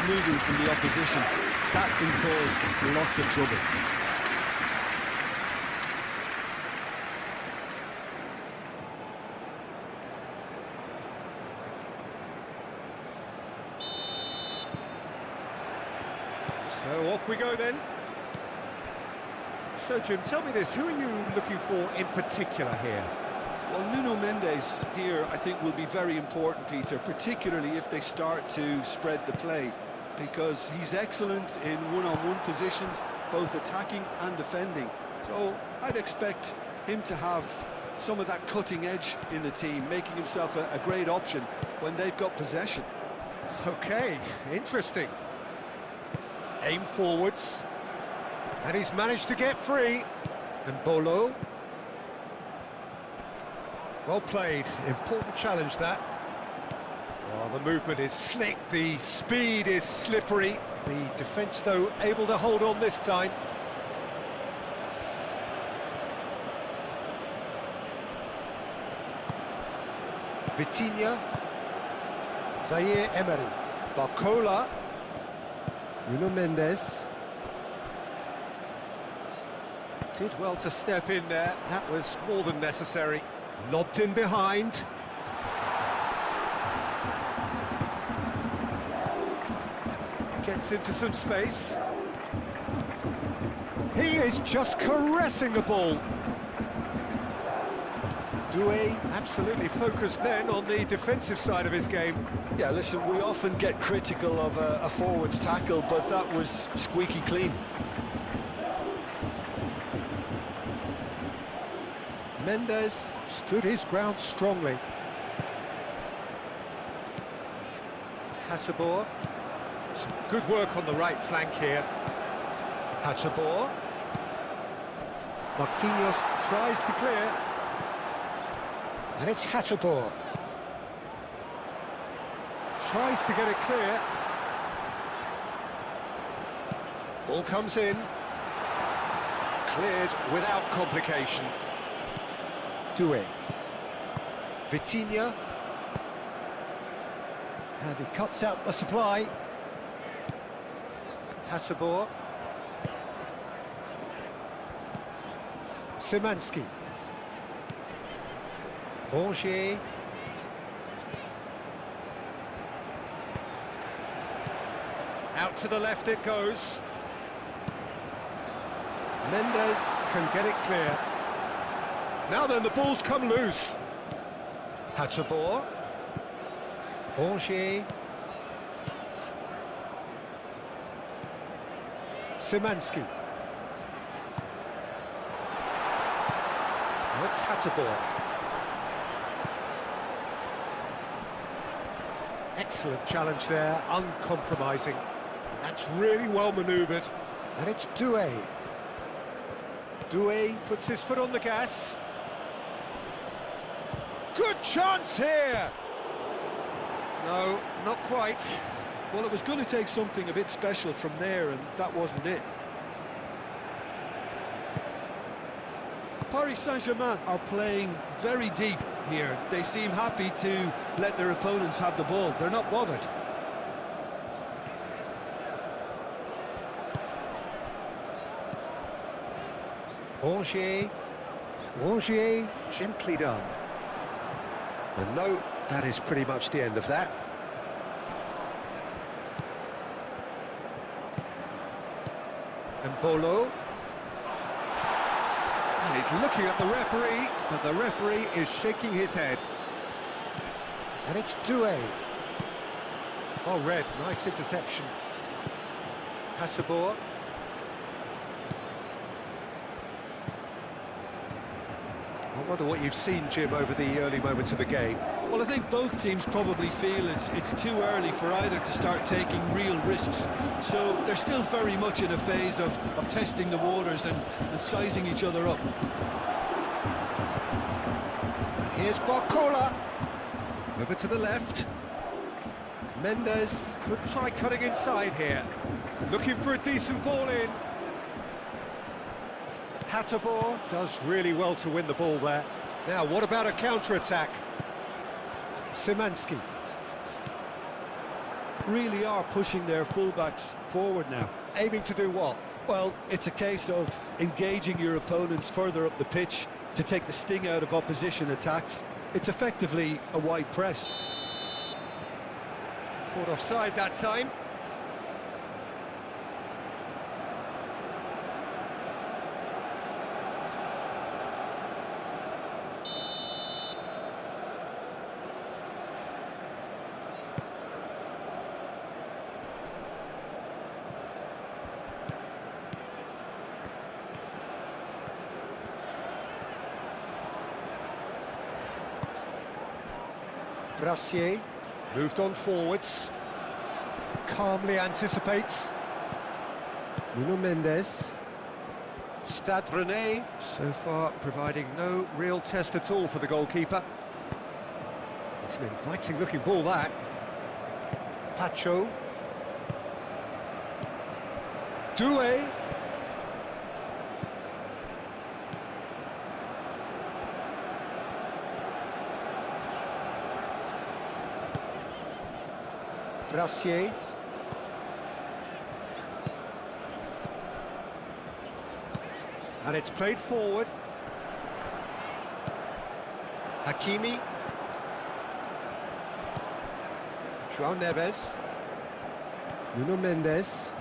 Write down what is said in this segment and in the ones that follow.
moving from the opposition. That can cause lots of trouble. So off we go then. So Jim, tell me this, who are you looking for in particular here? Well, Nuno Mendes here, I think, will be very important, Peter, particularly if they start to spread the play, because he's excellent in one-on-one positions, both attacking and defending. So I'd expect him to have some of that cutting edge in the team, making himself a great option when they've got possession. Okay, interesting. Aim forwards, and he's managed to get free. And Bolo. Well played, important challenge that. Well, the movement is slick, the speed is slippery. The defence, though, able to hold on this time. Vitinha. Zaire Emery. Barcola. Nuno Mendes. Did well to step in there, that was more than necessary. Lobbed in behind. Gets into some space. He is just caressing the ball. Doué absolutely focused then on the defensive side of his game. Yeah, listen, we often get critical of a forward's tackle, but that was squeaky clean. Mendes stood his ground strongly. Hateboer. Some good work on the right flank here. Hateboer. Marquinhos tries to clear. And it's Hateboer. Tries to get it clear. Ball comes in. Cleared without complication. Doué. Vitinha. And he cuts out the supply. Hateboer. Szymanski. Bongier. Out to the left it goes. Mendes can get it clear. Now then, the ball's come loose. Hateboer. Bongier. Szymanski. Now it's Hateboer. Excellent challenge there, uncompromising. That's really well manoeuvred. And it's Doué. Doué puts his foot on the gas. Good chance here! No, not quite. Well, it was going to take something a bit special from there, and that wasn't it. Paris Saint-Germain are playing very deep here. They seem happy to let their opponents have the ball. They're not bothered. Bongier. Bongier, gently done. And no, that is pretty much the end of that. And Bolo. And he's looking at the referee, but the referee is shaking his head. And it's Doué. Oh, red, nice interception. Hateboer. I wonder what you've seen, Jim, over the early moments of the game. Well, I think both teams probably feel it's too early for either to start taking real risks. So they're still very much in a phase of testing the waters and sizing each other up. Here's Barcola. Over to the left. Mendes could try cutting inside here. Looking for a decent ball in. Hateboer does really well to win the ball there. Now, what about a counter-attack? Szymanski. really are pushing their fullbacks forward now. Aiming to do what? Well, it's a case of engaging your opponents further up the pitch to take the sting out of opposition attacks. It's effectively a wide press. Caught offside that time. Brassier moved on forwards, calmly anticipates. Nuno Mendes. Stade Rennes, so far providing no real test at all for the goalkeeper. It's an inviting looking ball, that. Pacho. Doué. Brassier. And it's played forward. Hakimi. João Neves. Nuno Mendes.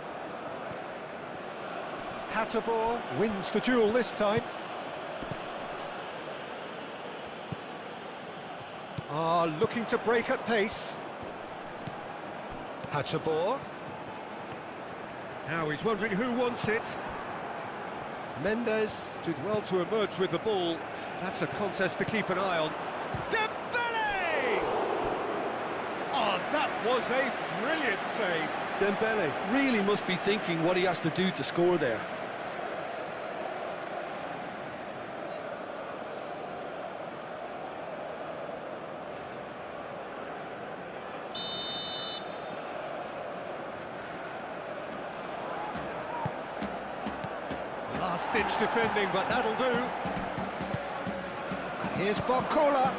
Hatterbohr wins the duel this time. Looking to break at pace. Hatterbohr. Now he's wondering who wants it. Mendes did well to emerge with the ball. That's a contest to keep an eye on. Dembele! Oh, that was a brilliant save. Dembele really must be thinking what he has to do to score there. Last-ditch defending, but that'll do. Here's Barcola.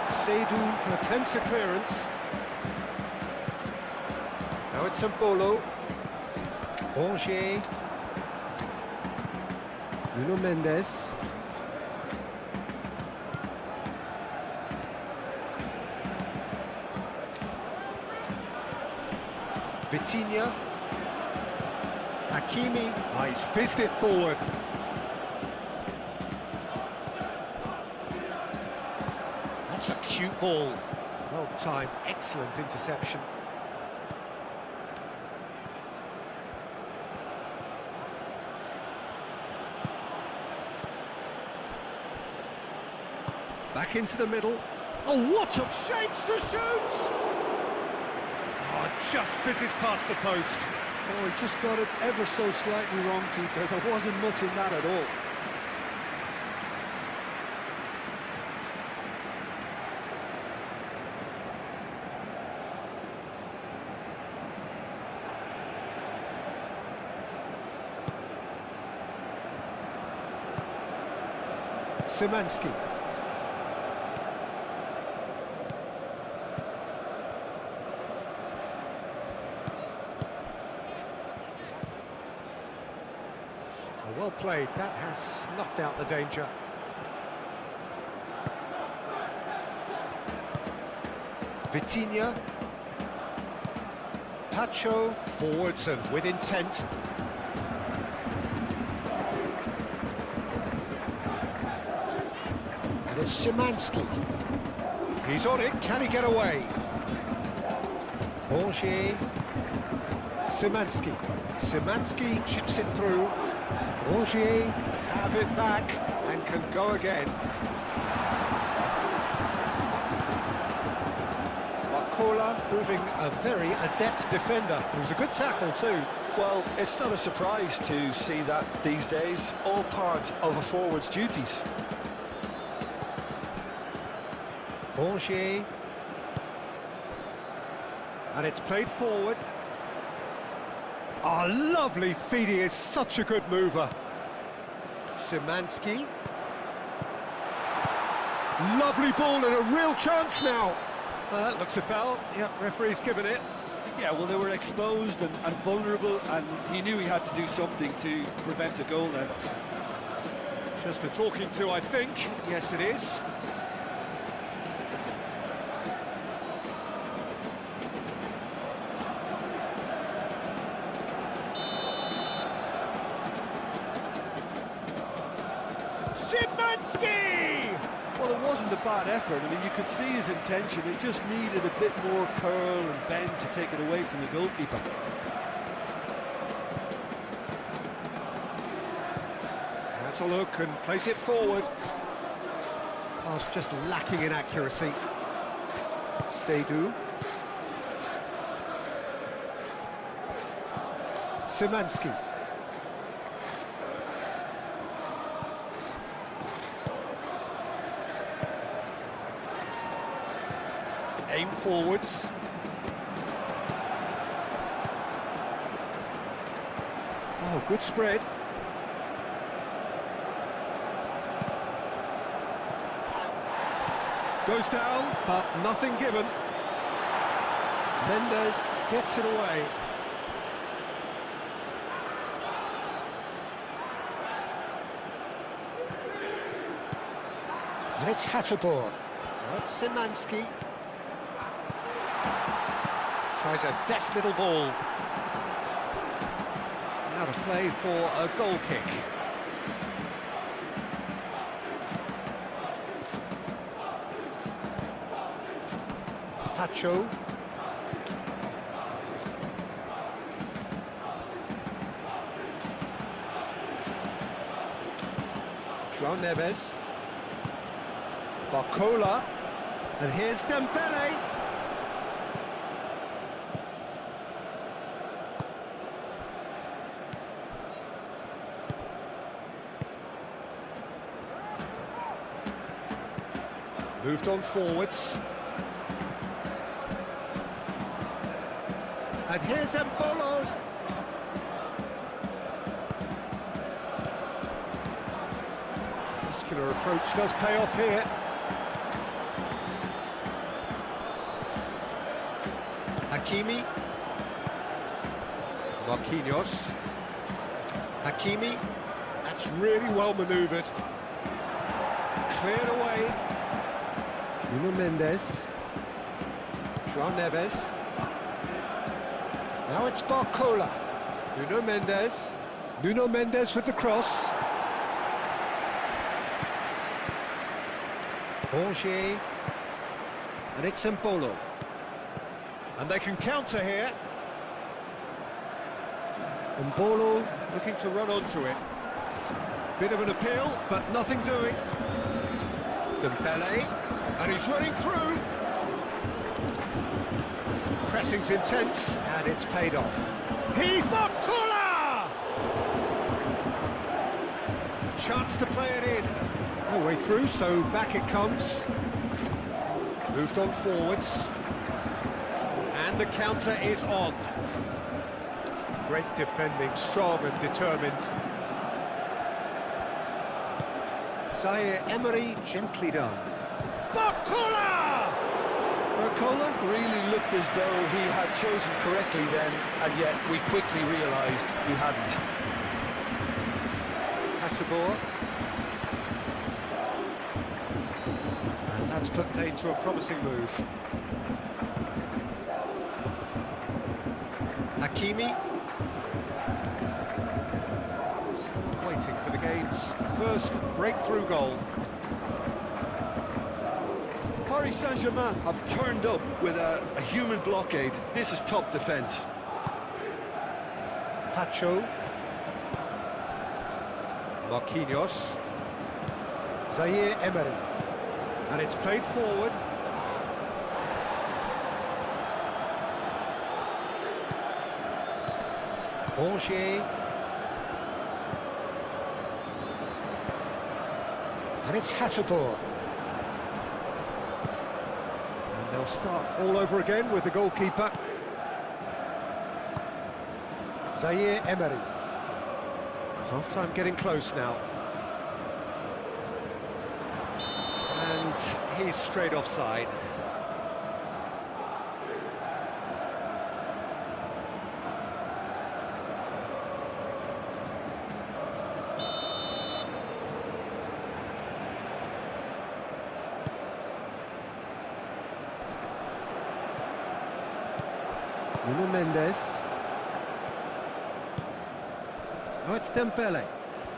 Seydou attempts a clearance. Now it's Mbolo. Angers. Nuno Mendes. Vitinha. Hakimi. He's fizzed it forward. That's a cute ball. Well timed, excellent interception. Back into the middle. Oh, what a shapes to shoot! Oh, just fizzes past the post. Oh, he just got it ever so slightly wrong, Peter. There wasn't much in that at all. Szymanski. Well played, that has snuffed out the danger. Vitinha. Pacho, forwards and with intent. And it's Szymanski. He's on it, can he get away? Angers. Szymanski. Szymanski chips it through. Angers have it back and can go again. Barcola proving a very adept defender. It was a good tackle too. Well, it's not a surprise to see that these days, all part of a forward's duties. Angers. And it's played forward. Oh, lovely feed, he is such a good mover. Szymanski. Lovely ball and a real chance now. Looks a foul. Yep, referee's given it. Yeah, well, they were exposed and vulnerable, and he knew he had to do something to prevent a goal then. Just a talking to, I think. Yes, it is. Szymanski! Well, it wasn't a bad effort. I mean, you could see his intention. He just needed a bit more curl and bend to take it away from the goalkeeper. That's a look and place it forward. Pass just lacking in accuracy. Seydoux. Szymanski. Aim forwards. Oh, good spread. Goes down, but nothing given. Mendes gets it away. And it's Hatterboer. That's Szymanski. Tries a deft little ball. Out of play for a goal kick. Pacho. João Neves. Barcola. And here's Dembele. Moved on forwards. And here's Embolo. Muscular approach does pay off here. Hakimi. Marquinhos. Hakimi. That's really well manoeuvred. Cleared away. Nuno Mendes. João Neves. Now it's Barcola. Nuno Mendes. Nuno Mendes with the cross. Borges. And it's Embolo. And they can counter here. Embolo looking to run onto it. Bit of an appeal, but nothing doing. Dembele. And he's running through. Pressing's intense, and it's paid off. He's Barcola! A chance to play it in. No way through, so back it comes. Moved on forwards. And the counter is on. Great defending, strong and determined. Zaire Emery, gently done. Barcola! Barcola really looked as though he had chosen correctly then, and yet we quickly realised he hadn't. Hatterboer. And that's put paid to a promising move. Hakimi. Still waiting for the game's first breakthrough goal. Paris Saint-Germain have turned up with a human blockade. This is top defence. Pacho. Marquinhos. Zaire Emery. And it's played forward. Borges. And it's Hatterboer. And they'll start all over again with the goalkeeper. Zaire Emery. Half-time getting close now. And he's straight offside. Nuno Mendes. Now it's Dembele.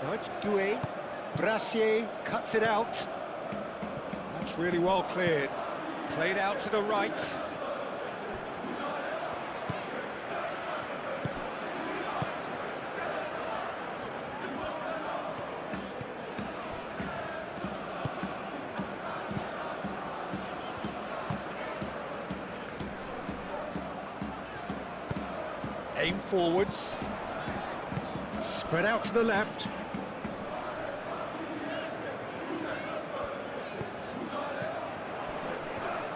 Now it's Doué. Brassier cuts it out. That's really well cleared. Played out to the right. Aim forwards. Spread out to the left.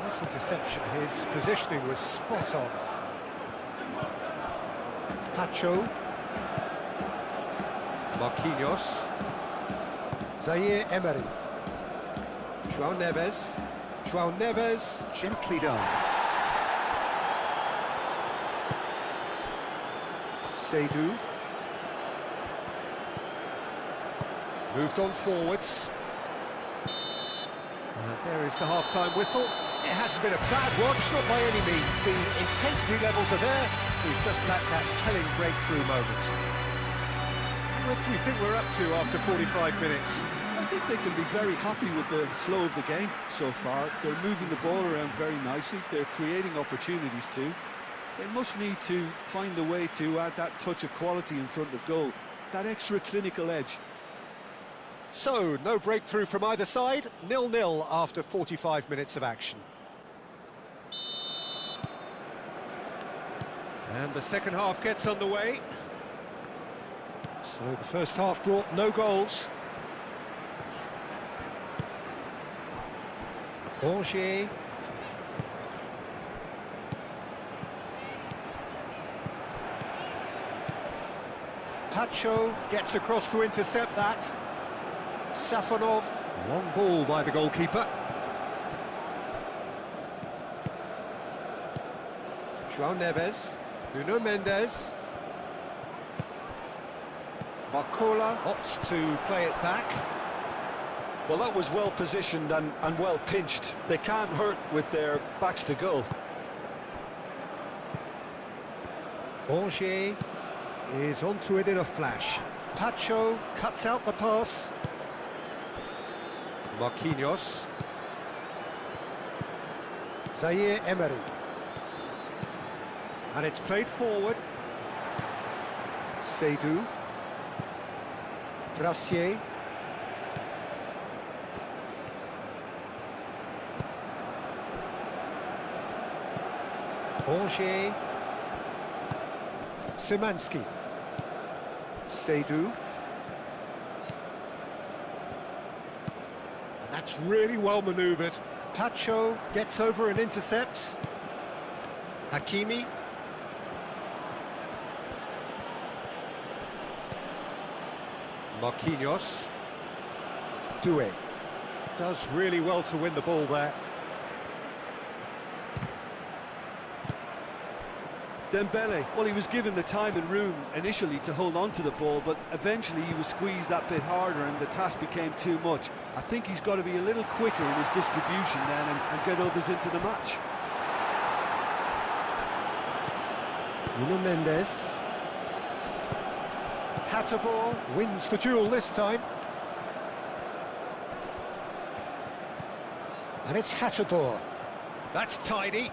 Nice interception. His positioning was spot on. Pacho. Marquinhos. Zaire Emery. João Neves. João Neves. Gently done. Seydou. Moved on forwards. There is the half-time whistle. It hasn't been a bad watch, not by any means. The intensity levels are there. We've just lacked that telling breakthrough moment. What do you think we're up to after 45 minutes? I think they can be very happy with the flow of the game so far. They're moving the ball around very nicely. They're creating opportunities too. They must need to find a way to add that touch of quality in front of goal, that extra clinical edge. So, no breakthrough from either side, 0-0 after 45 minutes of action. And the second half gets underway. So the first half brought no goals. Rongier. Pacho gets across to intercept that. Safonov, long ball by the goalkeeper. João Neves, Nuno Mendes. Barcola opts to play it back. Well, that was well positioned and well pinched. They can't hurt with their backs to goal. Rongier is onto it in a flash. Pacho cuts out the pass. Marquinhos. Zaire Emery. And it's played forward. Seydou. Brassier. Rongier. Szymanski. Seydou. That's really well manoeuvred. Pacho gets over and intercepts. Hakimi. Marquinhos. Doué. Does really well to win the ball there. Dembele, well, he was given the time and room initially to hold on to the ball, but eventually he was squeezed that bit harder and the task became too much. I think he's got to be a little quicker in his distribution then and get others into the match. Nuno Mendes. Hatterball wins the duel this time. And it's Hatterball. That's tidy.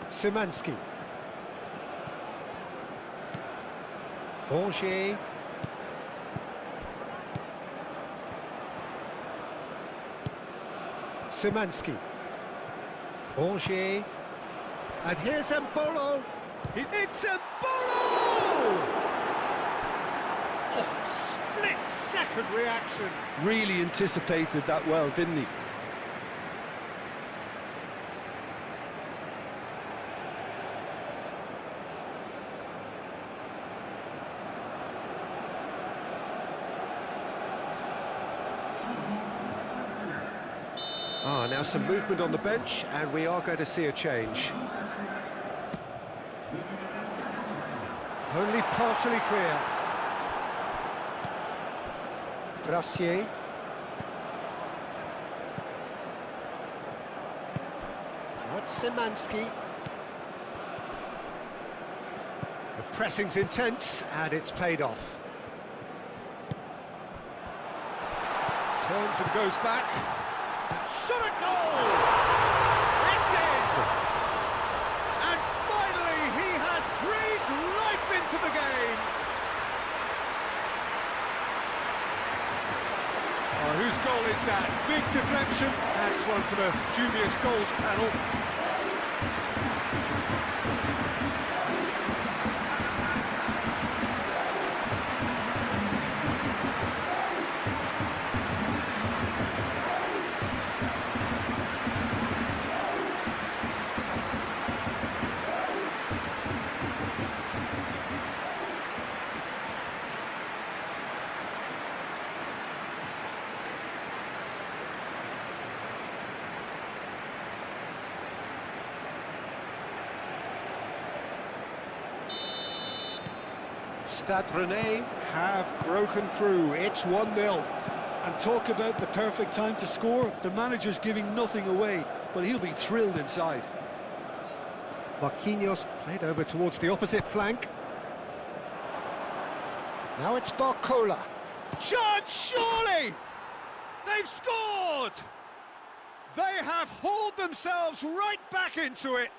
Szymanski. Rongier. Szymanski. Rongier. And here's Embolo. It's Embolo! Oh, split-second reaction. Really anticipated that well, didn't he? Now some movement on the bench, and we are going to see a change. Only partially clear. Brassier. That's Szymanski. The pressing's intense, and it's paid off. Turns and goes back. Shot a goal! It's in! And finally, he has breathed life into the game. Oh, whose goal is that? Big deflection. That's one for the dubious goals panel. Stade Rennes have broken through. It's 1-0. And talk about the perfect time to score. The manager's giving nothing away, but he'll be thrilled inside. Marquinhos played over towards the opposite flank. Now it's Barcola. Chance, surely! They've scored! They have hauled themselves right back into it.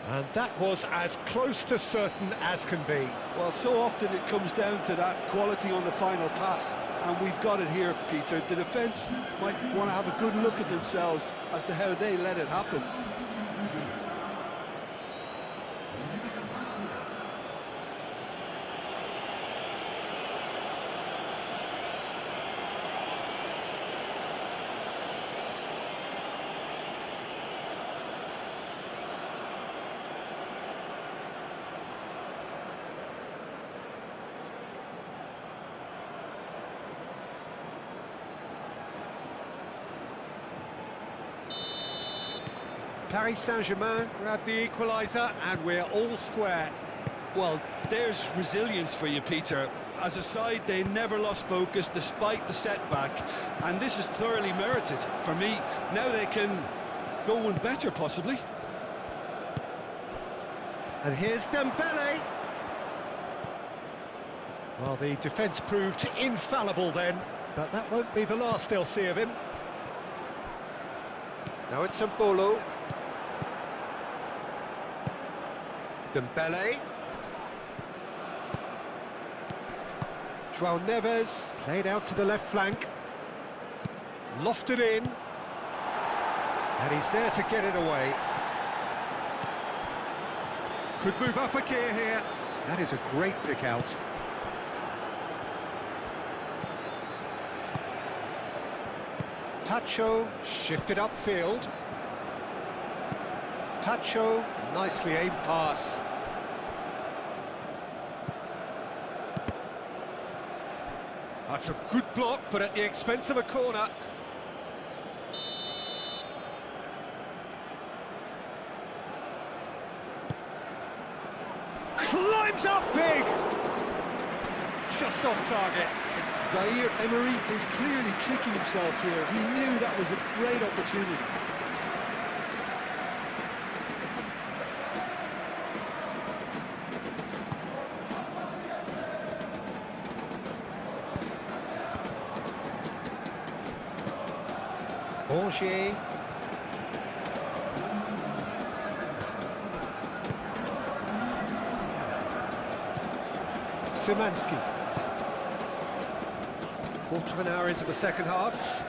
And that was as close to certain as can be. Well, so often it comes down to that quality on the final pass, and we've got it here, Peter. The defence might want to have a good look at themselves as to how they let it happen. Paris Saint-Germain grab the equaliser, and we're all square. Well, there's resilience for you, Peter. As a side, they never lost focus despite the setback, and this is thoroughly merited. For me, now they can go one better, possibly. And here's Dembele. Well, the defence proved infallible then, but that won't be the last they'll see of him. Now it's Mbolo. Dembele. João Neves played out to the left flank. Lofted in. And he's there to get it away. Could move up a gear here. That is a great pick out. Tacho shifted upfield. Tacho, nicely aimed pass. That's a good block, but at the expense of a corner. Climbs up big! Just off target. Zaire Emery is clearly kicking himself here. He knew that was a great opportunity. Angers. Szymanski. Quarter of an hour into the second half.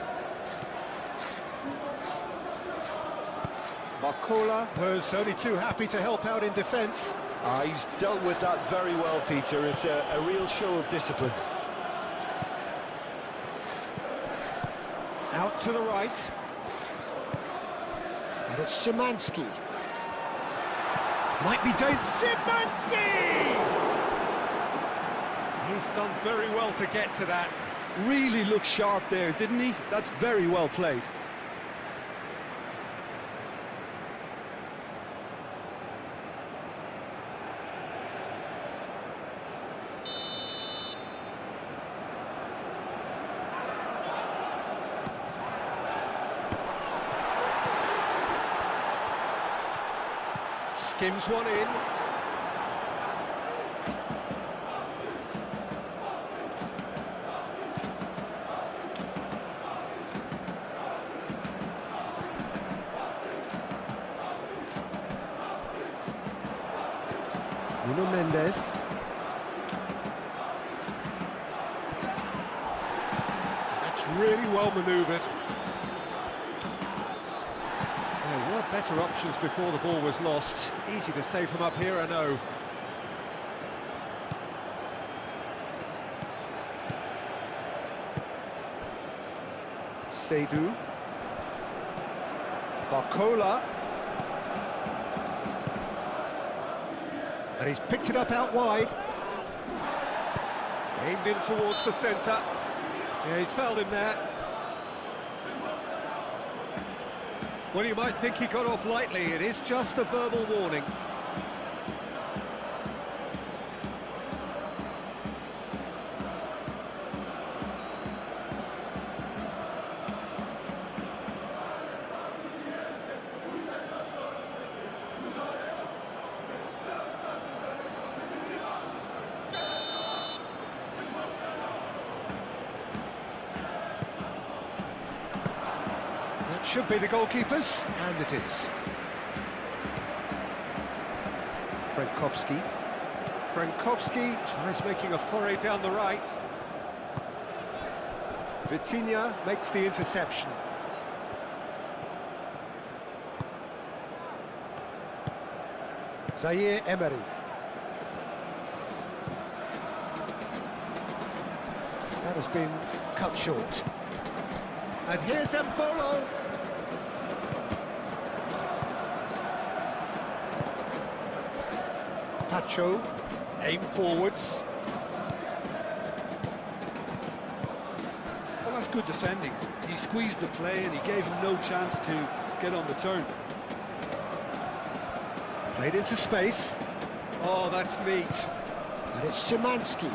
Barcola was only too happy to help out in defence. He's dealt with that very well, Peter. It's a real show of discipline. Out to the right. And it's Szymanski. Might be dangerous. Szymanski! He's done very well to get to that. Really looked sharp there, didn't he? That's very well played. Skims one in. Nuno Mendes. That's really well manoeuvred. There were better options before the ball was lost. Easy to say from up here, I know. Seydou. Barcola. And he's picked it up out wide. Aimed in towards the centre. Yeah, he's fouled him there. Well, you might think he got off lightly. It is just a verbal warning. Should be the goalkeepers, and it is. Frankowski tries making a foray down the right. Vitinha makes the interception. Zaire Emery. That has been cut short. And here's Mbolo. Pacho, aim forwards. Well, that's good defending. He squeezed the play and he gave him no chance to get on the turn. Played into space. Oh, that's neat. And it's Szymanski.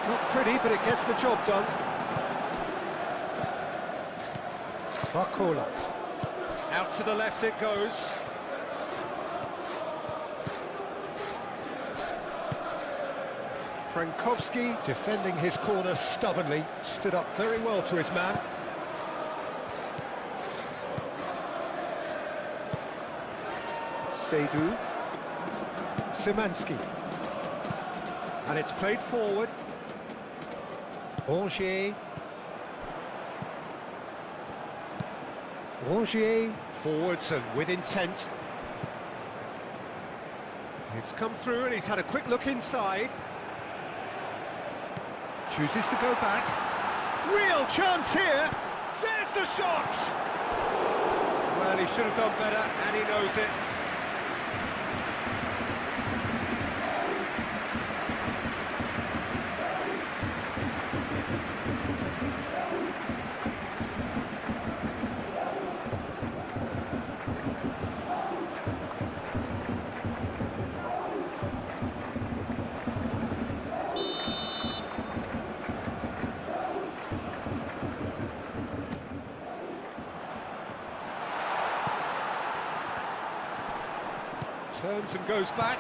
Not pretty, but it gets the job done. Barcola. Out to the left it goes. Frankowski, defending his corner stubbornly, stood up very well to his man. Seydou. Szymanski. And it's played forward. Rongier. Forwards and with intent. It's come through and he's had a quick look inside. Chooses to go back. Real chance here. There's the shot. Well, he should have done better, and he knows it. Turns and goes back.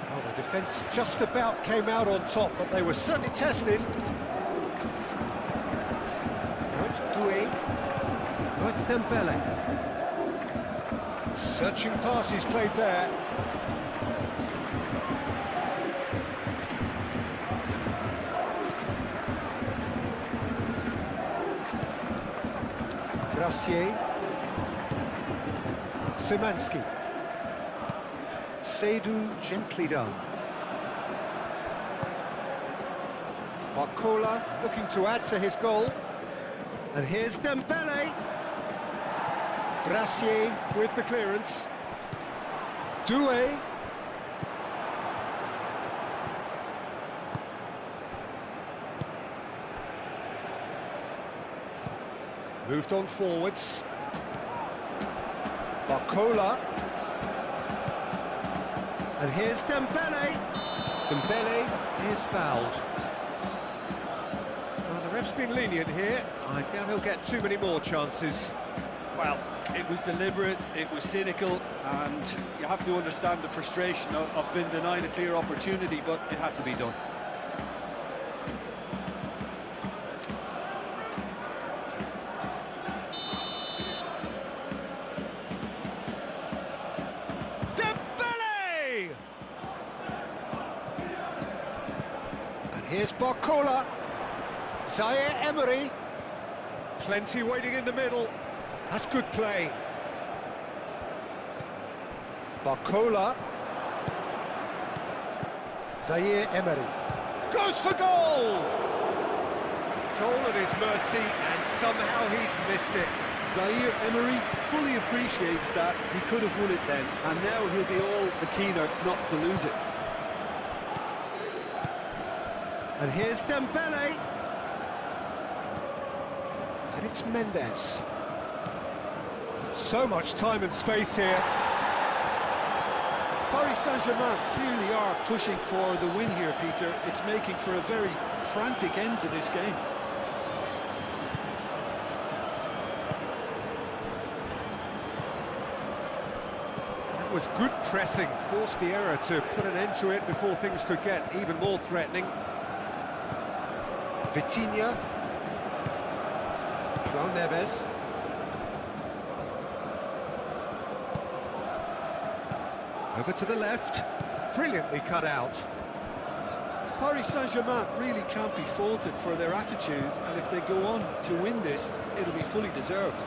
Well, the defence just about came out on top, but they were certainly tested. Now it's Doué. Now it's Dembele. Searching passes played there. Gracier. Szymanski. Seydou gently done. Barcola looking to add to his goal. And here's Dembele. Gracier with the clearance. Doué. Moved on forwards. Barcola. And here's Dembele. Dembele is fouled. Now the Ref's been lenient here. I doubt he'll get too many more chances. Well, it was deliberate, it was cynical, and you have to understand the frustration of being denied a clear opportunity, but it had to be done. Here's Barcola. Zaire Emery. Plenty waiting in the middle. That's good play. Barcola. Zaire Emery. Goes for goal! Goal at his mercy, and somehow he's missed it. Zaire Emery fully appreciates that. He could have won it then, and now he'll be all the keener not to lose it. And here's Dembele. And it's Mendes. So much time and space here. Paris Saint-Germain clearly are pushing for the win here, Peter. It's making for a very frantic end to this game. That was good pressing, forced the error to put an end to it before things could get even more threatening. Vitinha, João Neves, over to the left, brilliantly cut out. Paris Saint-Germain really can't be faulted for their attitude, and if they go on to win this, it'll be fully deserved.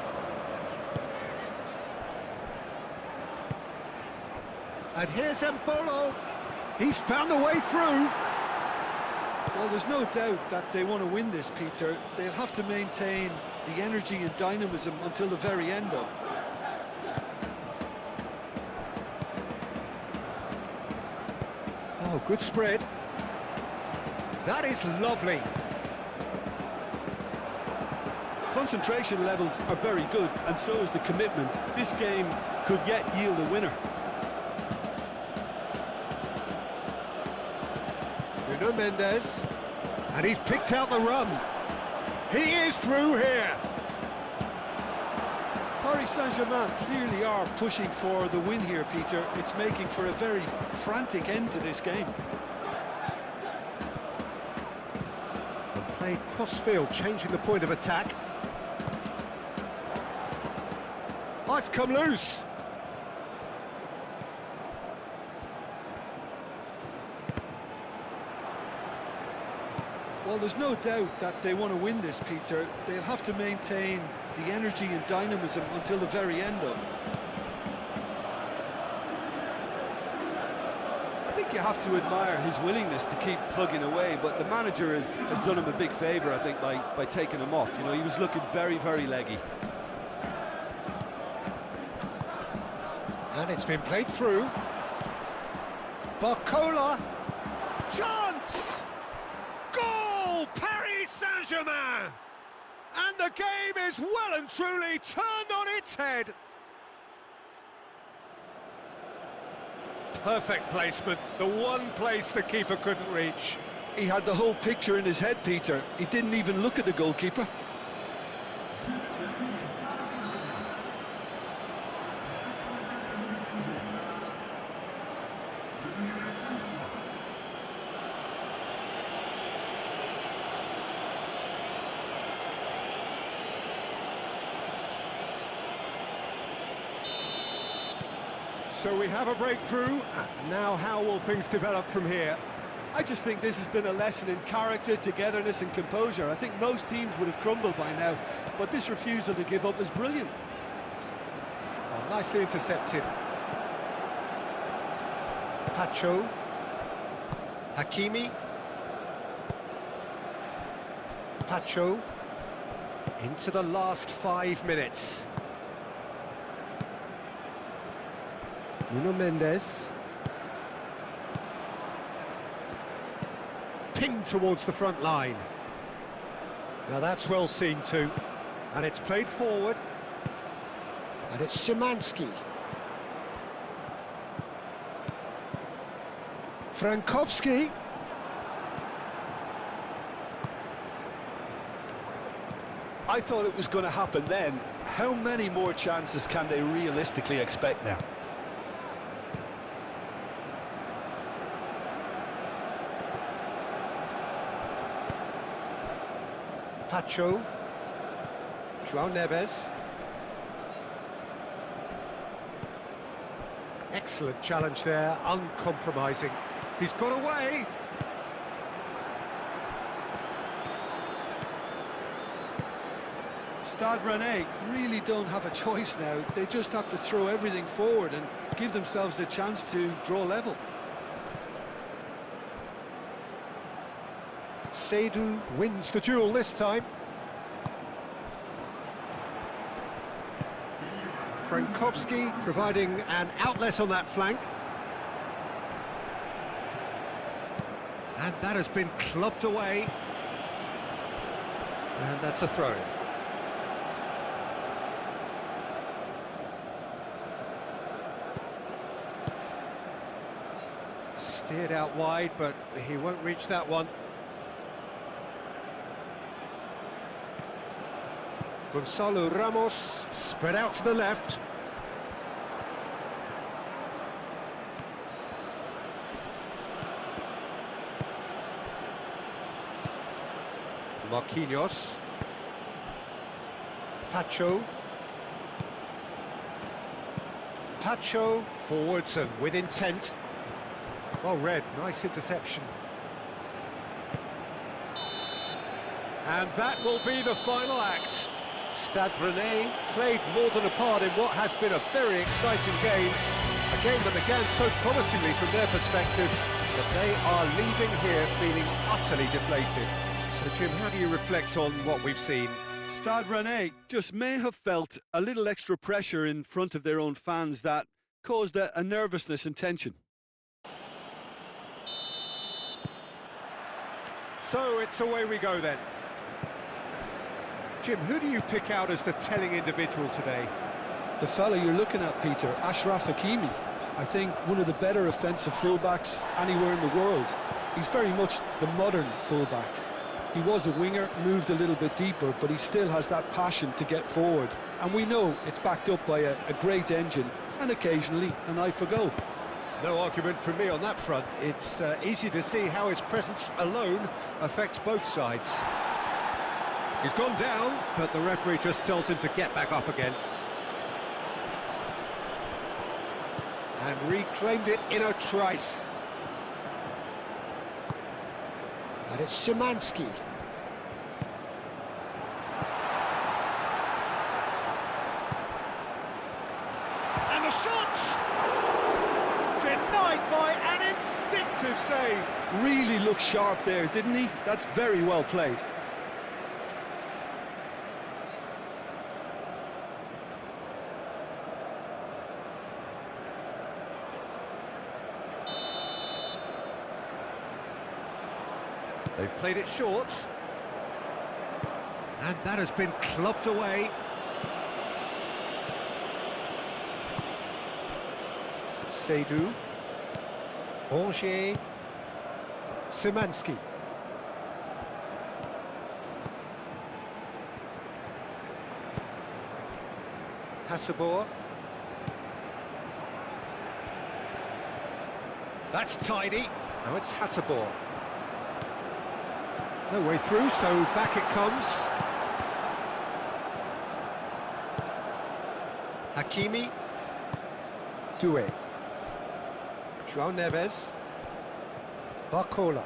And here's Embolo, he's found a way through. Well, there's no doubt that they want to win this, Peter. They'll have to maintain the energy and dynamism until the very end, though. Oh, good spread. That is lovely. Concentration levels are very good, and so is the commitment. This game could yet yield a winner. Nuno Mendes, and he's picked out the run. He is through here. Paris Saint-Germain clearly are pushing for the win here, Peter. It's making for a very frantic end to this game. And played cross-field, changing the point of attack. Oh, it's come loose. Well, there's no doubt that they want to win this, Peter. They'll have to maintain the energy and dynamism until the very end, though. I think you have to admire his willingness to keep plugging away, but the manager has done him a big favour, I think, by taking him off. You know, he was looking very, very leggy. And it's been played through. Barcola. Chance! Goal! Paris Saint-Germain! And the game is well and truly turned on its head. Perfect placement, the one place the keeper couldn't reach. He had the whole picture in his head, Peter. He didn't even look at the goalkeeper. So we have a breakthrough. Now how will things develop from here? I just think this has been a lesson in character, togetherness and composure. I think most teams would have crumbled by now, but this refusal to give up is brilliant. Oh, nicely intercepted. Pacho. Hakimi. Pacho. Into the last 5 minutes. Nuno Mendes. Pinged towards the front line. Now that's well seen too. And it's played forward. And it's Szymanski. Frankowski. I thought it was going to happen then. How many more chances can they realistically expect now? Pacho. João Neves. Excellent challenge there, uncompromising. He's got away. Stade Rennes really don't have a choice now. They just have to throw everything forward and give themselves a chance to draw level. Seydou wins the duel this time. Frankowski providing an outlet on that flank. And that has been clubbed away. And that's a throw-in. Steered out wide, but he won't reach that one. Gonzalo Ramos, spread out to the left. Marquinhos. Pacho. Pacho, forwards and with intent. Well read, nice interception. And that will be the final act. Stade Rennes played more than a part in what has been a very exciting game. A game that began so promisingly from their perspective, but they are leaving here feeling utterly deflated. So Jim, how do you reflect on what we've seen? Stade Rennes just may have felt a little extra pressure in front of their own fans that caused a nervousness and tension. So it's away we go then. Jim, who do you pick out as the telling individual today? The fella you're looking at, Peter, Achraf Hakimi. I think one of the better offensive fullbacks anywhere in the world. He's very much the modern fullback. He was a winger, moved a little bit deeper, but he still has that passion to get forward. And we know it's backed up by a great engine and occasionally an eye for goal. No argument from me on that front. It's easy to see how his presence alone affects both sides. He's gone down, but the referee just tells him to get back up again. And reclaimed it in a trice. And it's Szymanski. And the shot! Denied by an instinctive save. Really looked sharp there, didn't he? That's very well played. They've played it short. And that has been clubbed away. Seydou. Angers. Szymanski. Hasselbohr. That's tidy. Now it's Hasselbohr. No way through, so back it comes. Hakimi. Doué. João Neves. Barcola.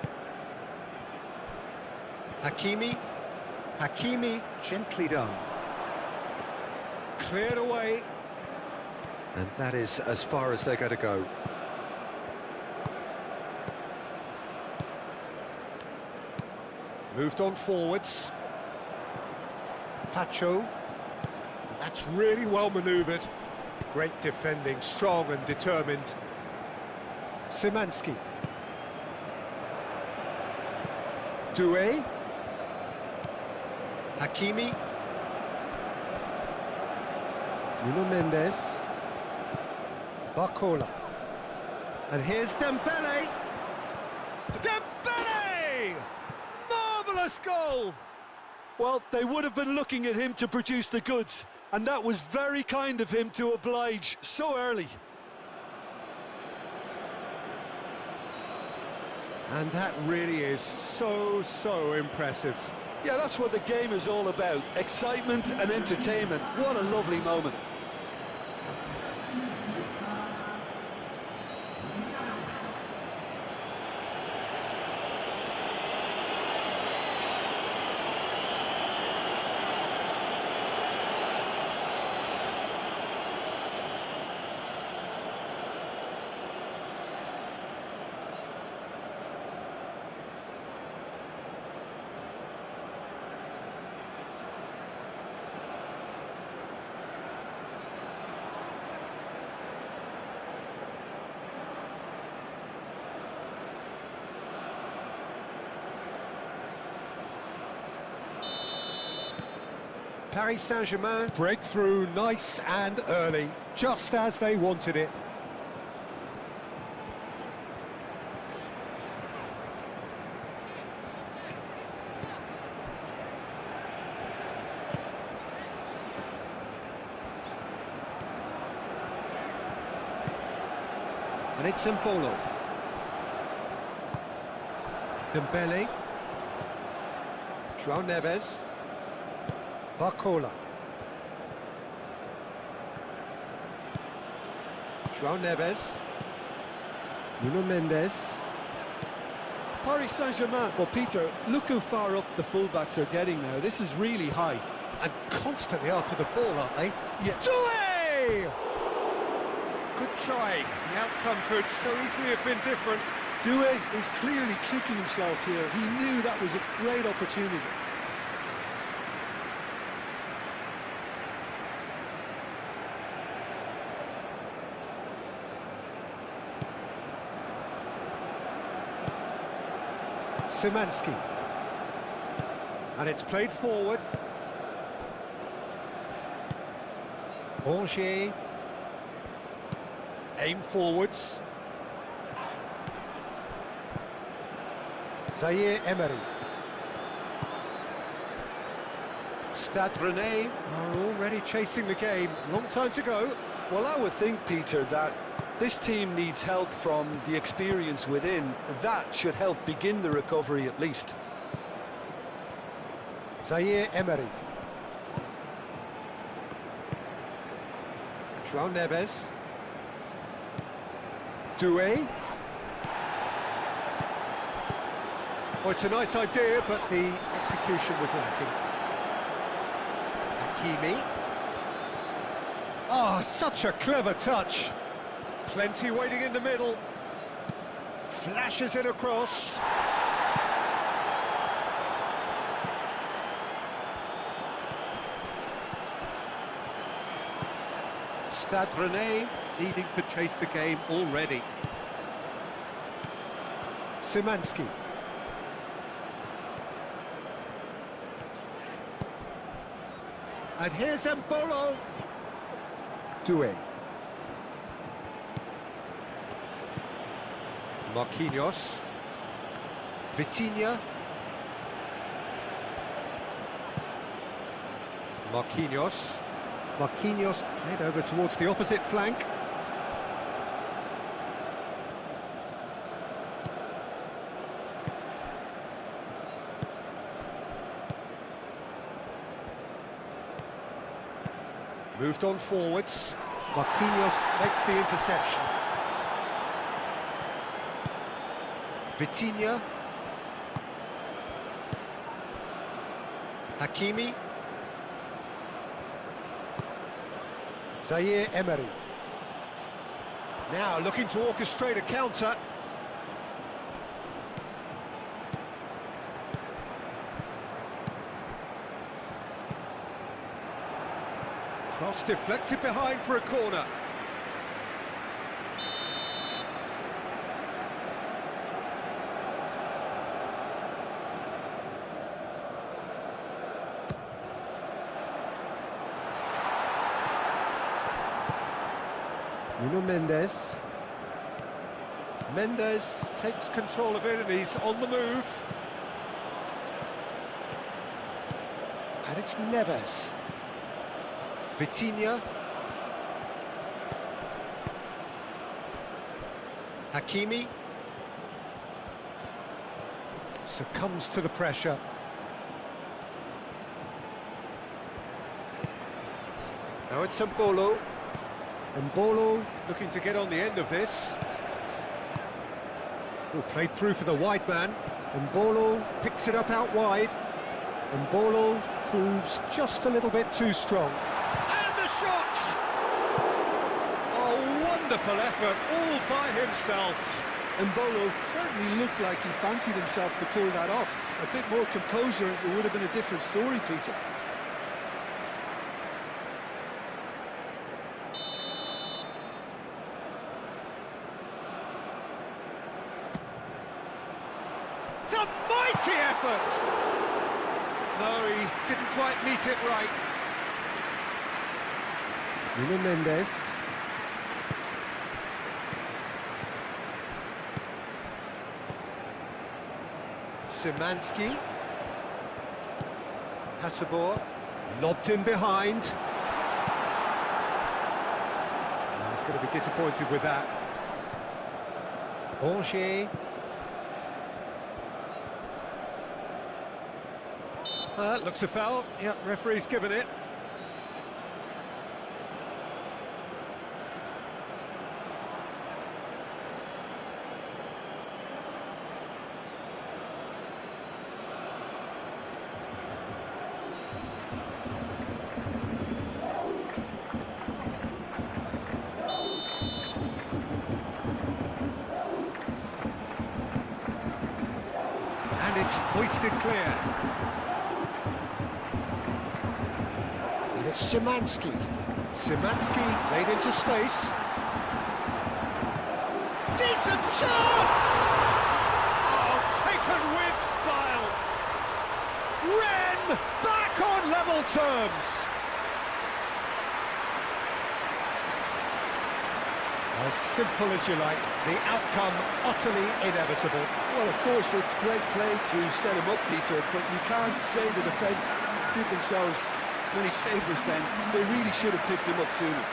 Hakimi. Hakimi, gently done. Cleared away. And that is as far as they're going to go. Moved on forwards. Pacho. That's really well manoeuvred. Great defending, strong and determined. Szymanski. Doué. Hakimi. Nuno Mendes. Barcola. And here's Dembele. Dembele! Marvellous goal! Well, they would have been looking at him to produce the goods, and that was very kind of him to oblige so early. And that really is so impressive. Yeah, that's what the game is all about. Excitement and entertainment. What a lovely moment. Paris Saint-Germain break through nice and early, just as they wanted it. And it's Mbolo. Dembele. João Neves. Barcola. João Neves. Nuno Mendes. Paris Saint-Germain. Well, Peter, look how far up the fullbacks are getting now. This is really high. And constantly after the ball, aren't they? Yeah. Doué! Good try. The outcome could so easily have been different. Doué is clearly kicking himself here. He knew that was a great opportunity. Szymanski. And it's played forward. Angers. Aim forwards. Zaire Emery. Stade Rennes are already chasing the game. Long time to go. Well, I would think, Peter, that this team needs help from the experience within. That should help begin the recovery at least. Zaire Emery. João Neves. Doué. Oh, it's a nice idea, but the execution was lacking. Hakimi. Oh, such a clever touch. Plenty waiting in the middle. Flashes it across. Stade Rennes needing to chase the game already. Szymanski. And here's Mbolo. Doué. Marquinhos. Vitinha. Marquinhos. Marquinhos played over towards the opposite flank. Moved on forwards. Marquinhos makes the interception. Vitinha. Hakimi. Zaire Emery. Now looking to orchestrate a counter. Cross deflected behind for a corner. Nuno Mendes. Mendes takes control of it and he's on the move. And it's Neves. Vitinha. Hakimi. Succumbs to the pressure. Now it's Mbolo. Mbolo looking to get on the end of this. Played through for the wide man. Mbolo picks it up out wide. Mbolo proves just a little bit too strong. And the shot! A wonderful effort all by himself. Mbolo certainly looked like he fancied himself to pull that off. A bit more composure, it would have been a different story, Peter. It's a mighty effort! No, he didn't quite meet it right. Nuno Mendes. Szymanski. Hasselborg. Lobbed in behind. He's going to be disappointed with that. Angers. Looks a foul. Yep, referee's given it. And it's hoisted clear. And it's Szymanski. Szymanski laid into space. Decent chance! Oh, taken with style. Rennes back on level terms. As simple as you like, the outcome utterly inevitable. Well, of course, it's great play to set him up, Peter, but you can't say the defence did themselves many favours then. They really should have picked him up sooner.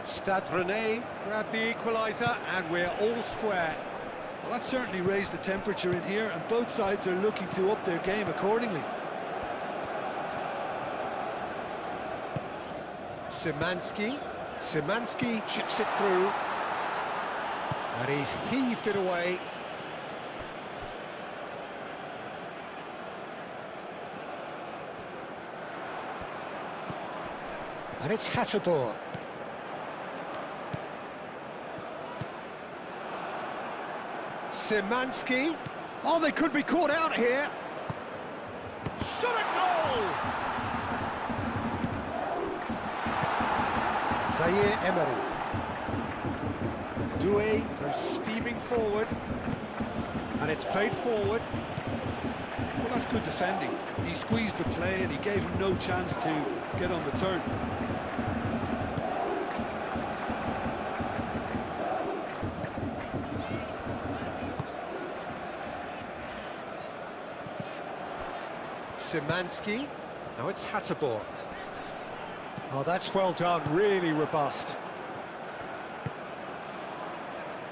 Stade Rennes grabbed the equaliser and we're all square. Well, that certainly raised the temperature in here, and both sides are looking to up their game accordingly. Szymanski. Szymanski chips it through. And he's heaved it away. And it's Hasselborg. Szymanski. Oh, they could be caught out here. Shot a goal! Zaire Emery. Doué goes steaming forward. And it's played forward. Well, that's good defending. He squeezed the play and he gave him no chance to get on the turn. Szymanski. Now it's Hasselborg. Oh, that's well done, really robust.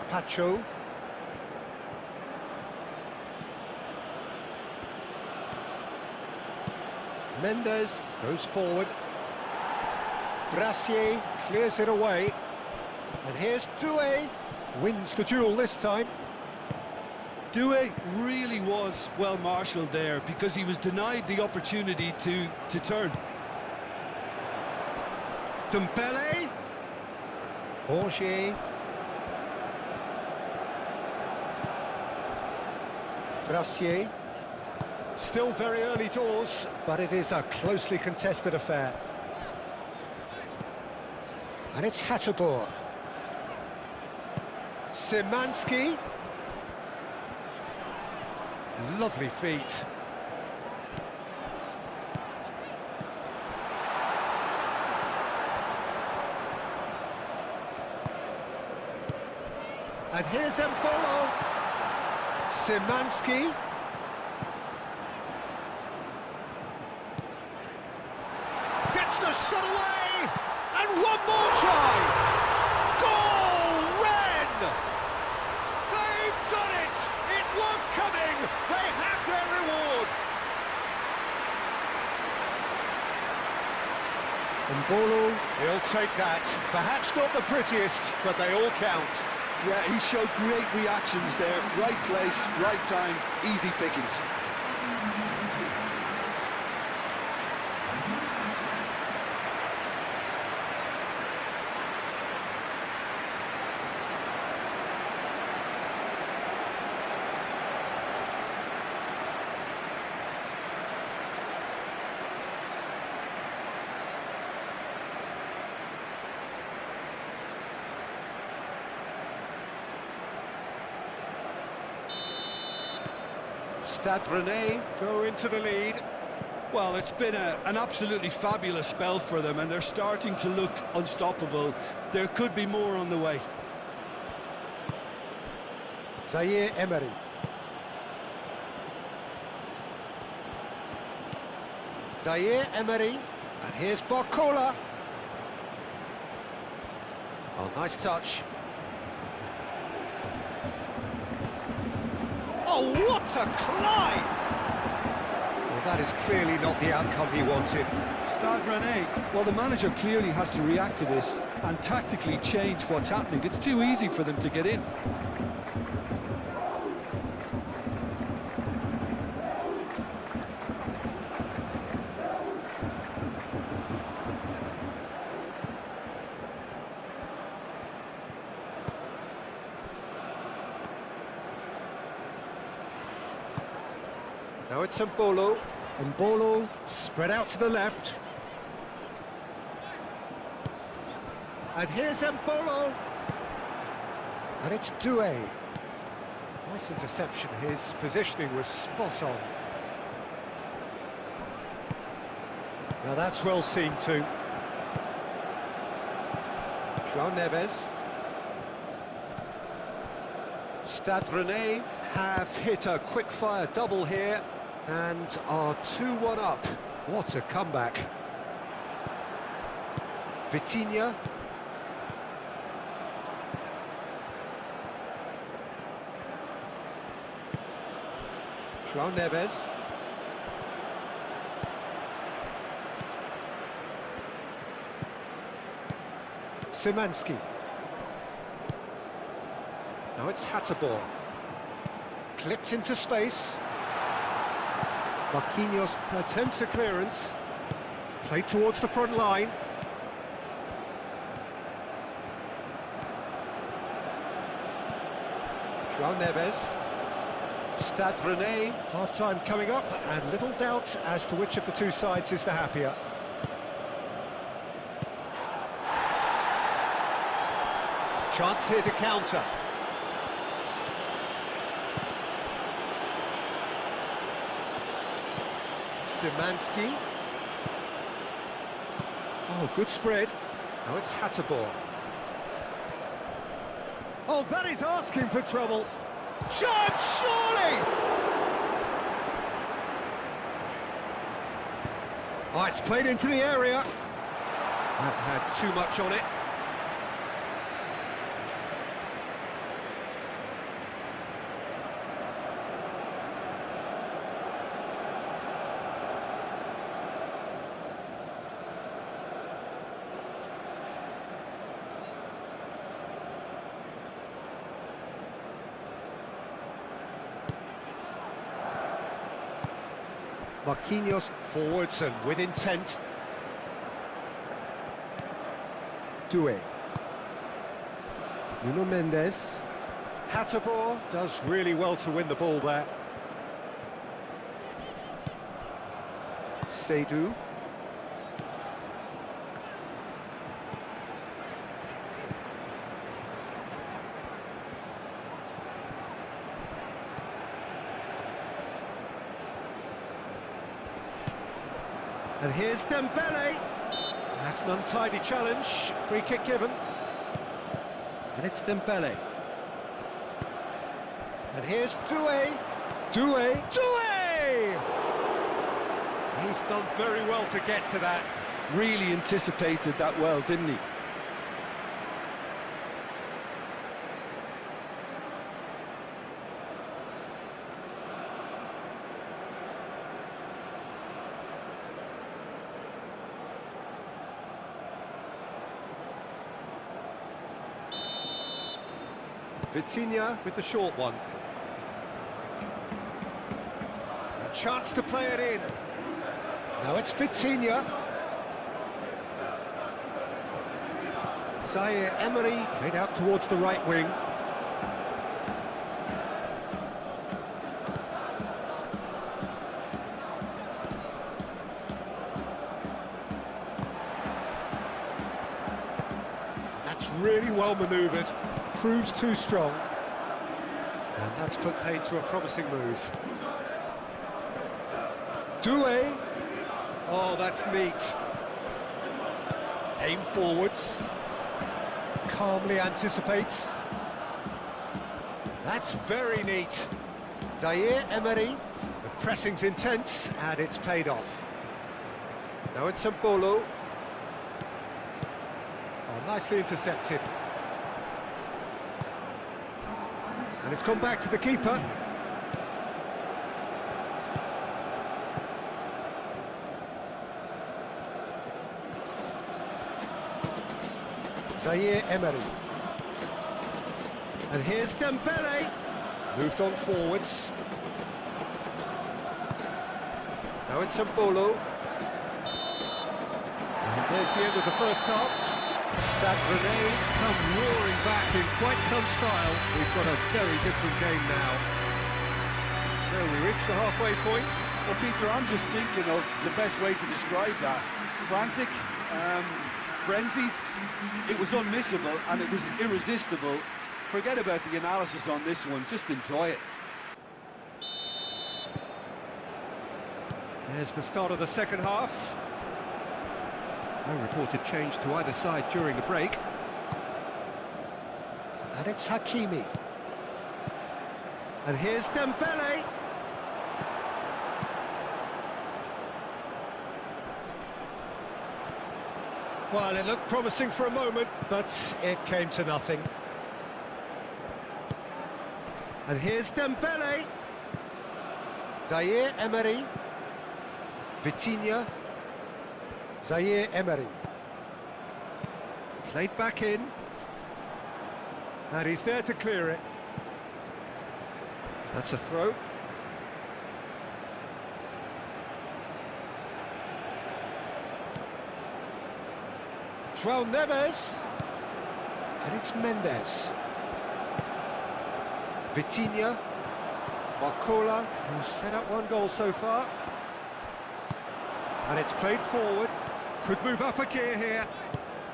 Pacho. Mendes goes forward. Brassier clears it away. And here's Doué. Wins the duel this time. Doué really was well marshalled there because he was denied the opportunity to turn. Dembele. Angers. Brassier. Still very early doors, but it is a closely contested affair. And it's Hatterboer. Szymanski. Lovely feet. And here's Mbolo. Szymanski. Gets the shot away! And one more try! Goal, Rennes! They've done it! It was coming! They have their reward! Mbolo, he'll take that. Perhaps not the prettiest, but they all count. Yeah, he showed great reactions there. Right place, right time, easy pickings. Stade Rennes go into the lead. Well, it's been an absolutely fabulous spell for them, and they're starting to look unstoppable. There could be more on the way. Zaire Emery. Zaire Emery. And here's Barcola. Oh, nice touch. Oh, what a climb! Well, that is clearly not the outcome he wanted. Stade Rennes, well, the manager clearly has to react to this and tactically change what's happening. It's too easy for them to get in. Now it's Mbolo. Mbolo spread out to the left. And here's Mbolo. And it's Doué. Nice interception. His positioning was spot on. Now that's well seen too. João Neves. Stade Rennes have hit a quick-fire double here and are 2-1 up. What a comeback. Vitinha. João Neves. Szymanski. Now it's Hatterboer. Clipped into space. Marquinhos attempts a clearance. Played towards the front line. João Neves. Stade Rennes. Half-time coming up, and little doubt as to which of the two sides is the happier. Chance here to counter. Szymanski. Oh, good spread. Now it's Hatterboer. Oh, that is asking for trouble. Chance, surely! Oh, it's played into the area. That had too much on it. Marquinhos forwards and with intent. Doué. Nuno Mendes. Hatterboer does really well to win the ball there. Seydu. And here's Dembele. That's an untidy challenge. Free kick given. And it's Dembele. And here's Doué. Doué. Doué! He's done very well to get to that. Really anticipated that well, didn't he? Vitinha with the short one. A chance to play it in. Now it's Vitinha. Zaire Emery played out towards the right wing. That's really well manoeuvred. Proves too strong. And that's put paid to a promising move. Doué. Oh, that's neat. Aim forwards. Calmly anticipates. That's very neat. Zaire Emery. The pressing's intense, and it's paid off. Now it's Mbolo. Oh, nicely intercepted. And it's come back to the keeper. Zaire Emery. And here's Dembele. Moved on forwards. Now it's Mbolo. And there's the end of the first half. Stade Rennes come roaring back in quite some style. We've got a very different game now. So we reach the halfway point. Well, Peter, I'm just thinking of the best way to describe that. Frantic, frenzied. It was unmissable and it was irresistible. Forget about the analysis on this one, just enjoy it. There's the start of the second half. No reported change to either side during the break. And it's Hakimi. And here's Dembele. Well, it looked promising for a moment, but it came to nothing. And here's Dembele. Zaire Emery. Vitinha. Zaire Emery. Played back in. And he's there to clear it. That's a throw. João Neves. And it's Mendes. Vitinha. Barcola, who's set up one goal so far. And it's played forward. Could move up a gear here.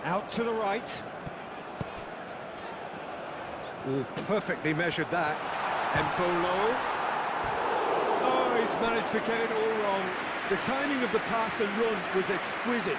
Out to the right. Oh, perfectly measured that. Mbolo. Oh, he's managed to get it all wrong. The timing of the pass and run was exquisite.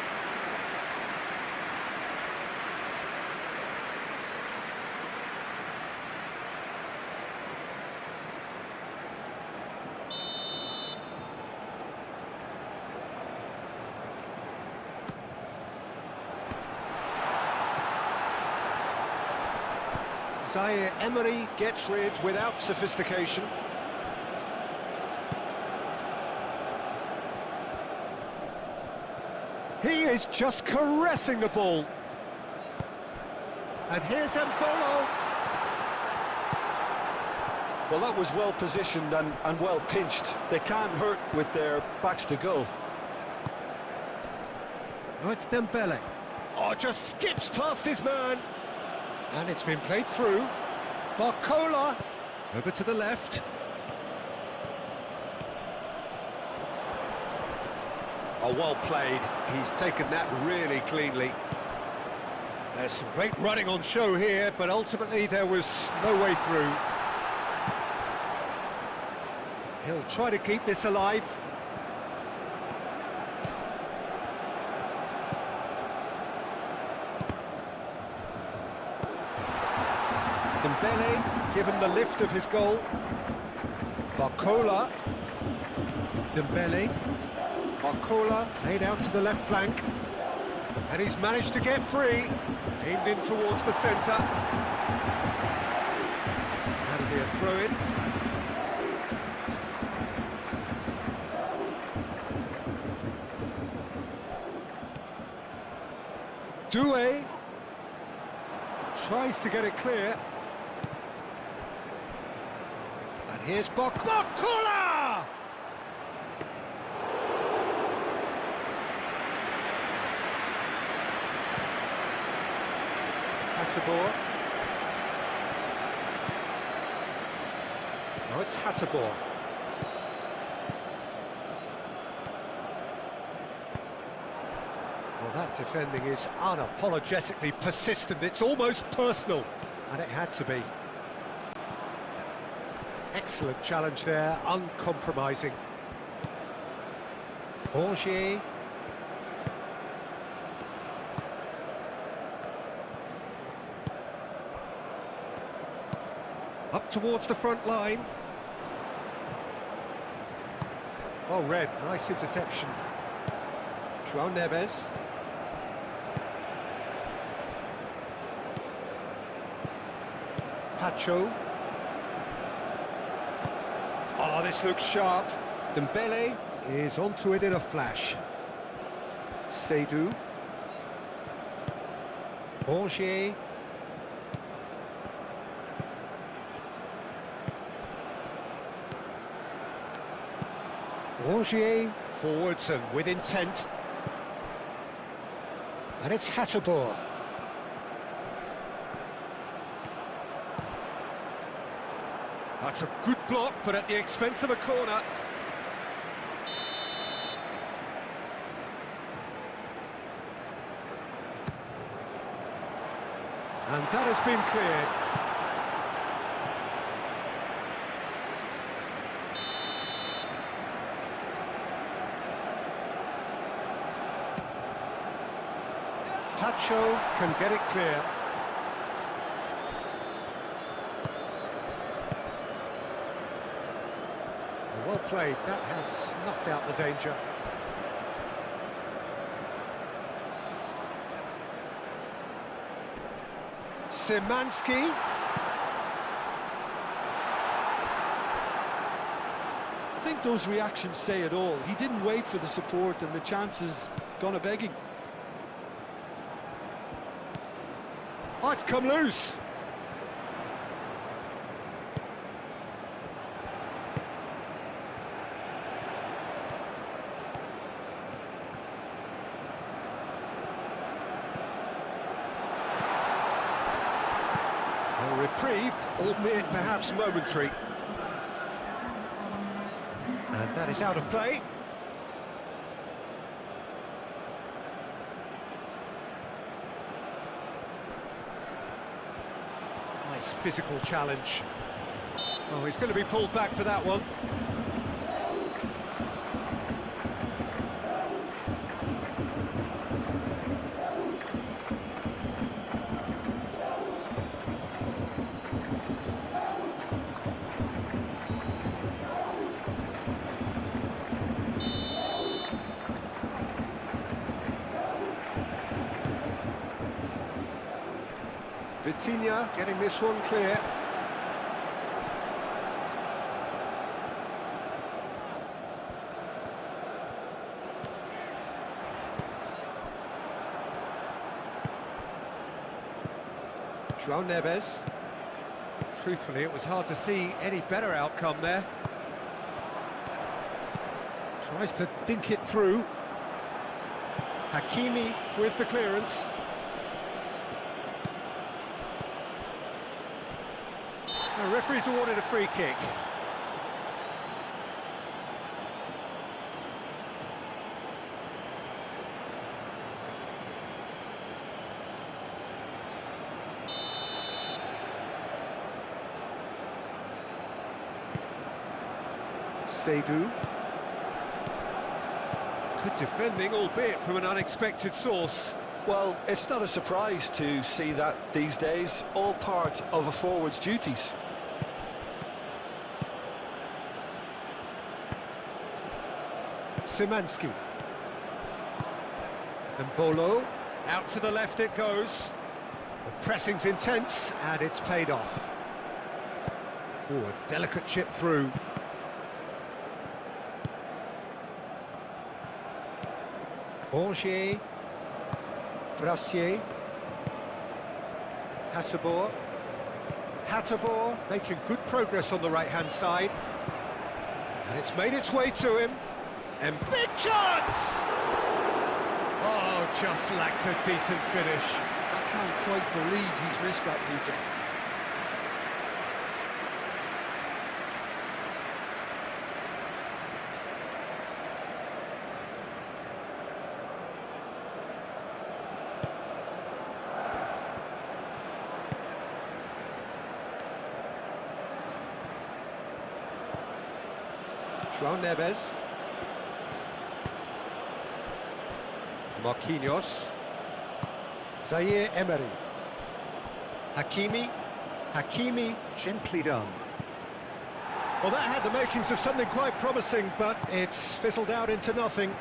Zaire Emery gets rid without sophistication. He is just caressing the ball. And here's Mbolo. Well, that was well positioned and well pinched. They can't hurt with their backs to goal. Oh, it's Dembele. Oh, just skips past his man. And it's been played through. Barcola. Over to the left. A Oh, well played. He's taken that really cleanly. There's some great running on show here, but ultimately there was no way through. He'll try to keep this alive. Dembele, given the lift of his goal. Barcola. Dembele. Barcola, laid out to the left flank. And he's managed to get free. Aimed in towards the centre. That'll be a throw-in. Doué tries to get it clear. And here's Barcola! Hateboer. Oh, it's Hateboer. Well, that defending is unapologetically persistent. It's almost personal, and it had to be. Excellent challenge there, uncompromising. Angers. Up towards the front line. Oh, Red, nice interception. João Neves. Pacho. Oh, this looks sharp. Dembele is onto it in a flash. Seydou. Angers. Angers forwards and with intent. And it's Hateboer. That's a good block, but at the expense of a corner. And that has been cleared. Pacho can get it clear. Well played, that has snuffed out the danger. Szymanski. I think those reactions say it all. He didn't wait for the support and the chances gone a-begging. Oh, it's come loose. A reprieve, albeit perhaps momentary. And that is out of play. Nice physical challenge. Oh, he's going to be pulled back for that one. Vitinha getting this one clear. João Neves. Truthfully, it was hard to see any better outcome there. Tries to dink it through. Hakimi with the clearance. The referee's awarded a free kick. Seydoux. Good defending, albeit from an unexpected source. Well, it's not a surprise to see that these days, all part of a forward's duties. Szymanski. And Bolo. Out to the left it goes. The pressing's intense, and it's paid off. Oh, a delicate chip through. Angers. Brassier. Hatterboer. Hatterboer making good progress on the right-hand side. And it's made its way to him. And big chance! Oh, just lacked a decent finish. I can't quite believe he's missed that, Peter. João Neves. Marquinhos. Zaire Emery. Hakimi. Hakimi, gently done. Well, that had the makings of something quite promising, but it's fizzled out into nothing.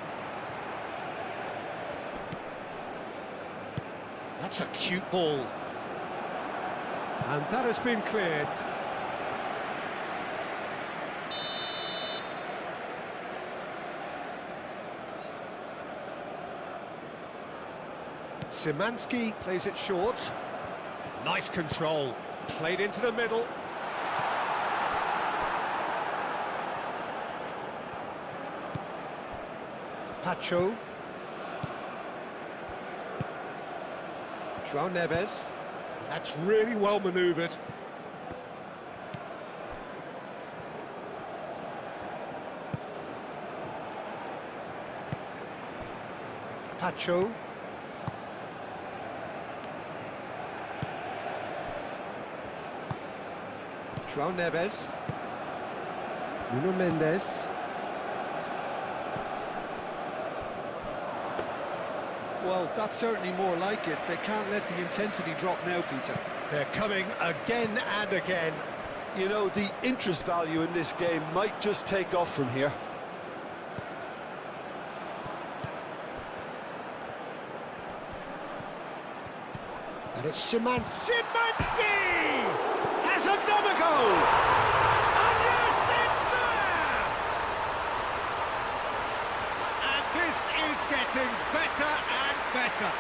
That's a cute ball. And that has been cleared. Szymanski plays it short. Nice control. Played into the middle. Pacho. João Neves. That's really well manoeuvred. Pacho. João Neves. Nuno Mendes. Well, that's certainly more like it. They can't let the intensity drop now, Peter. They're coming again and again. You know, the interest value in this game might just take off from here. And it's Szymanski! Has another goal! And yes, it's there! And this is getting better and better.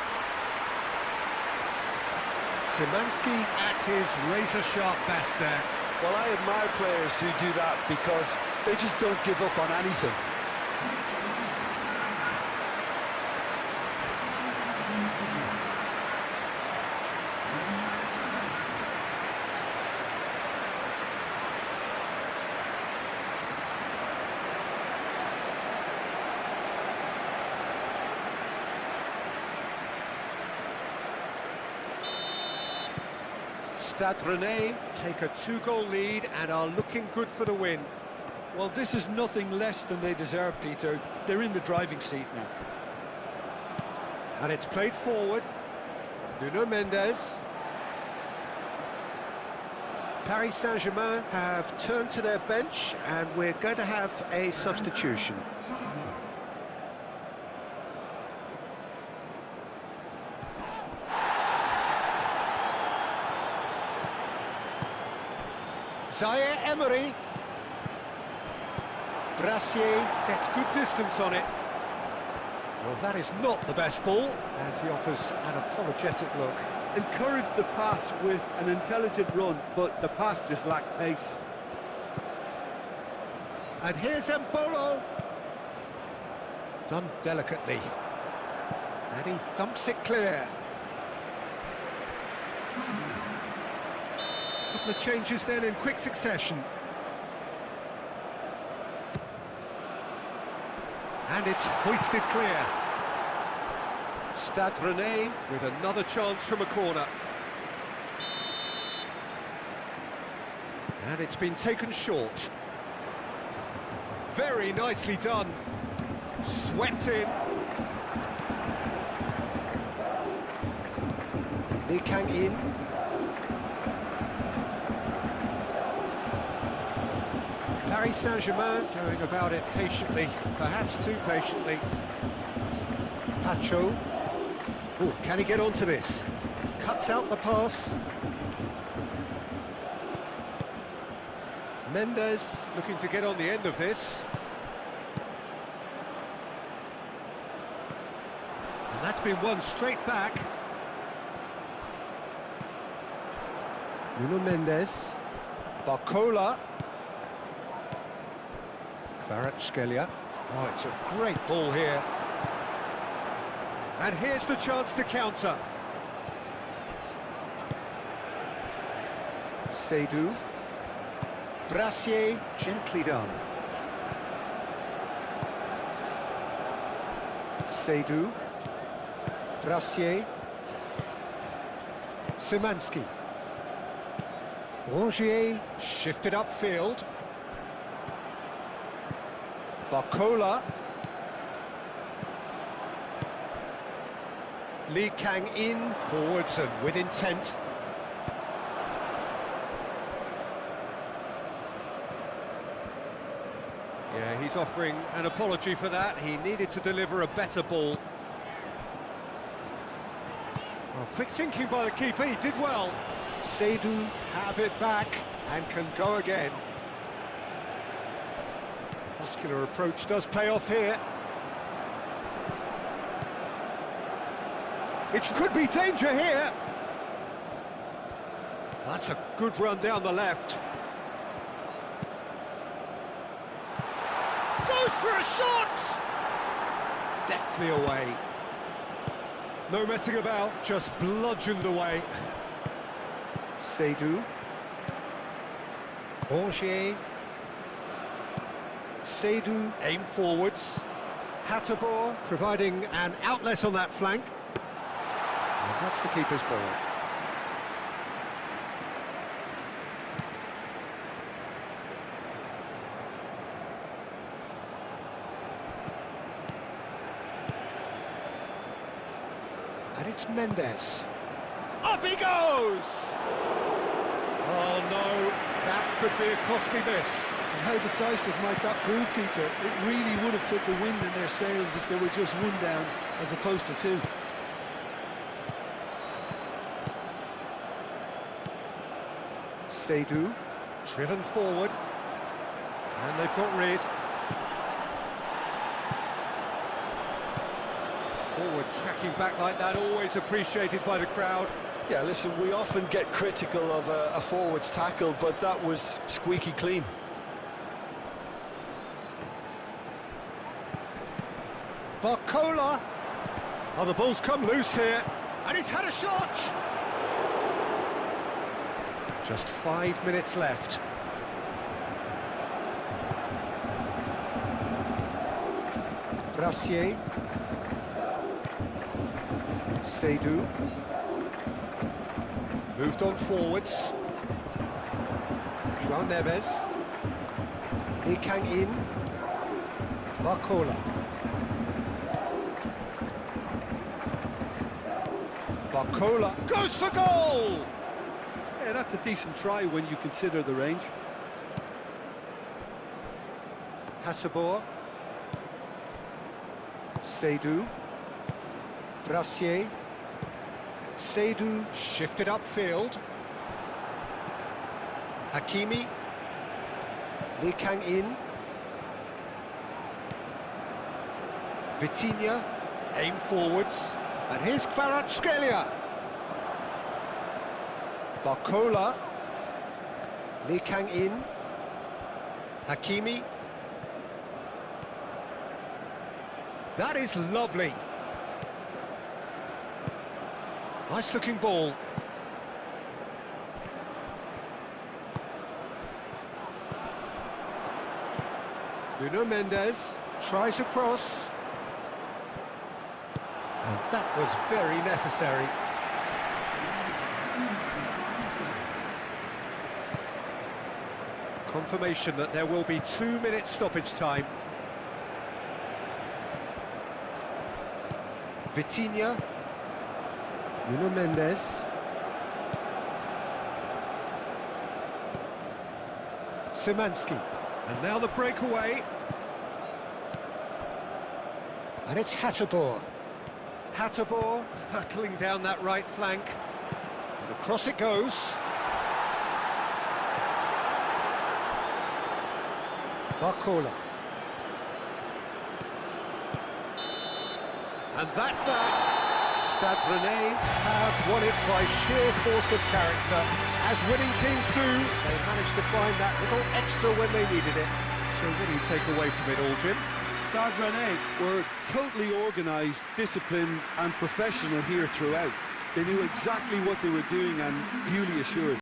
Szymanski at his razor-sharp best there. Well, I admire players who do that because they just don't give up on anything. Stade Rennes take a 2-goal lead and are looking good for the win. Well, this is nothing less than they deserve, Peter. They're in the driving seat now. And it's played forward. Nuno Mendes. Paris Saint-Germain have turned to their bench and we're going to have a substitution. Zaire Emery. Brassier gets good distance on it. Well, that is not the best ball, and he offers an apologetic look. Encouraged the pass with an intelligent run, but the pass just lacked pace. And here's Mbolo. Done delicately. And he thumps it clear. Couple of changes then in quick succession. And it's hoisted clear. Stade Rennes with another chance from a corner. And it's been taken short. Very nicely done. Swept in. Ligue in. Paris Saint-Germain going about it patiently, perhaps too patiently. Pacho. Oh, can he get onto this? Cuts out the pass. Mendes looking to get on the end of this. And that's been won straight back. Nuno Mendes. Barcola. Kvaratskhelia. Oh, it's a great ball here. And here's the chance to counter. Seydou. Brassier, gently done. Seydou. Brassier. Szymanski. Rongier, shifted upfield. Barcola. Lee Kang in, forwards and with intent. Yeah, he's offering an apology for that. He needed to deliver a better ball. Oh, quick thinking by the keeper, he did well. Seydou have it back and can go again. Muscular approach does pay off here. It could be danger here. That's a good run down the left. Goes for a shot! Deftly away. No messing about, just bludgeoned away. Seydou. Rongier. Seydou, aim forwards. Hatterboer providing an outlet on that flank. And that's the keeper's ball. And it's Mendes. Up he goes! Oh no, that could be a costly miss. And how decisive might that prove, Peter? It really would have put the wind in their sails if there were just one down as opposed to two. Seydou, driven forward, and they've got rid. Forward tracking back like that, always appreciated by the crowd. Yeah, listen, we often get critical of a forward's tackle, but that was squeaky clean. Barcola. Oh, the ball's come loose here, and he's had a shot! Just 5 minutes left. Brassier. Seydou. Moved on forwards. João Neves. Lee Kang in. Barcola. Barcola goes for goal! Yeah, that's a decent try when you consider the range. Hatterboer. Seydou. Brassier. Seydou shifted upfield. Hakimi. Lee Kang in. Vitinha. Aim forwards. And here's Kvaratskhelia. Barcola. Lee Kang in. Hakimi. That is lovely. Nice looking ball. Nuno Mendes tries a cross. And that was very necessary. Confirmation that there will be 2 minutes stoppage time. Vitinha. Nuno Mendes. Szymanski. And now the breakaway. And it's Hatterboer. Hatterboer hurtling down that right flank. And across it goes. Barcola. And that's that. Stade Rennais have won it by sheer force of character. As winning teams do, they managed to find that little extra when they needed it. So what do you take away from it all, Jim? Stade Rennais were totally organised, disciplined and professional here throughout. They knew exactly what they were doing and duly assured.